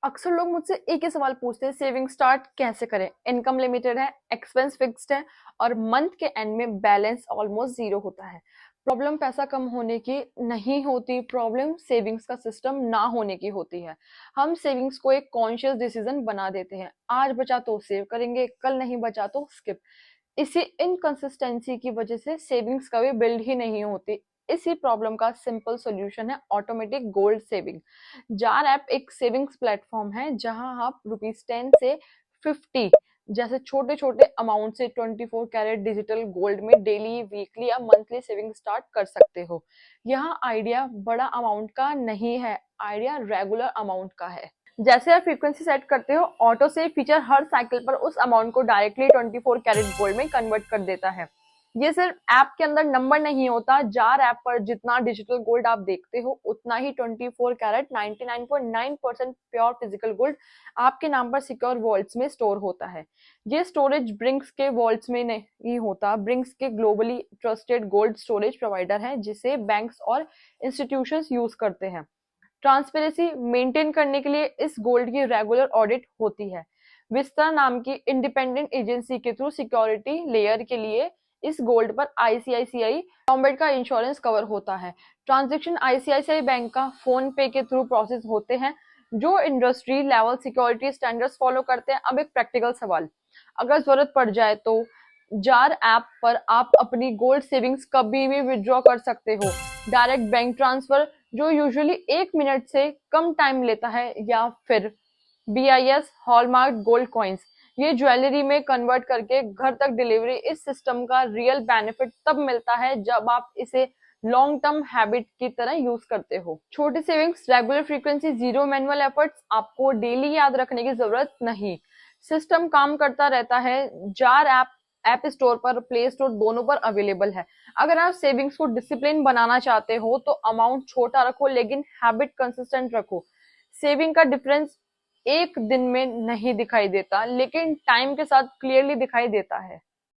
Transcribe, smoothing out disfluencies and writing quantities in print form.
अक्सर लोग मुझसे एक ही सवाल पूछते हैं, सेविंग स्टार्ट कैसे करें? इनकम लिमिटेड है, एक्सपेंस फिक्स्ड है और मंथ के एंड में बैलेंस ऑलमोस्ट जीरो होता है। प्रॉब्लम पैसा कम होने की नहीं होती, प्रॉब्लम सेविंग्स का सिस्टम ना होने की होती है। हम सेविंग्स को एक कॉन्शियस डिसीजन बना देते हैं, आज बचा तो सेव करेंगे, कल नहीं बचा तो स्किप। इसी इनकंसिस्टेंसी की वजह से सेविंग्स कभी बिल्ड ही नहीं होती। इसी प्रॉब्लम का सिंपल सॉल्यूशन है automatic gold saving. Jar app एक सेविंग्स प्लेटफॉर्म है जहां आप ₹10 से 50 जैसे छोटे छोटे अमाउंट से 24 कैरेट डिजिटल गोल्ड में डेली, वीकली या मंथली सेविंग स्टार्ट कर सकते हो। यहाँ आइडिया बड़ा अमाउंट का नहीं है, आइडिया रेगुलर अमाउंट का है। जैसे आप फ्रीक्वेंसी सेट करते हो, ऑटो सेव फीचर हर साइकिल पर उस अमाउंट को डायरेक्टली 24 कैरेट गोल्ड में कन्वर्ट कर देता है। ये सिर्फ ऐप के अंदर नंबर नहीं होता, जार ऐप पर जितना डिजिटल गोल्ड आप देखते हो उतना ही 24 कैरेट 99.9% प्योर फिजिकल गोल्ड आपके नाम पर सिक्योर वॉल्ट्स में स्टोर होता है। ये स्टोरेज ब्रिंक्स के वॉल्ट्स में नहीं होता, ब्रिंक्स के globally trusted gold storage provider है जिसे बैंक्स और इंस्टीट्यूशंस यूज करते हैं। ट्रांसपेरेंसी मेंटेन करने के लिए इस गोल्ड की रेगुलर ऑडिट होती है। विस्ता नाम की इंडिपेंडेंट एजेंसी के थ्रू सिक्योरिटी लेयर के लिए इस गोल्ड पर आईसीआईसीआई लॉम्बार्ड का इंश्योरेंस कवर होता है। ट्रांजैक्शन आईसीआईसीआई बैंक का फोन पे के थ्रू प्रोसेस होते हैं जो industry level security standards follow करते हैं। अब एक प्रैक्टिकल सवाल, अगर जरूरत पड़ जाए तो जार ऐप पर आप अपनी गोल्ड सेविंग्स कभी भी विड्रॉ कर सकते हो। डायरेक्ट बैंक ट्रांसफर जो यूजुअली 1 मिनट से कम टाइम लेता है, या फिर बीआईएस हॉलमार्क गोल्ड कॉइन्स, ये ज्वेलरी में कन्वर्ट करके घर तक डिलीवरी। इस सिस्टम का रियल बेनिफिट तब मिलता है जब आप इसे लॉन्ग टर्म हैबिट की तरह यूज करते हो। छोटी savings, regular frequency, zero manual efforts, आपको डेली याद रखने की जरूरत नहीं, सिस्टम काम करता रहता है। जार ऐप स्टोर पर, प्ले स्टोर दोनों पर अवेलेबल है। अगर आप सेविंग्स को डिसिप्लिन बनाना चाहते हो तो अमाउंट छोटा रखो लेकिन हैबिट कंसिस्टेंट रखो। सेविंग का डिफरेंस एक दिन में नहीं दिखाई देता लेकिन टाइम के साथ क्लियरली दिखाई देता है।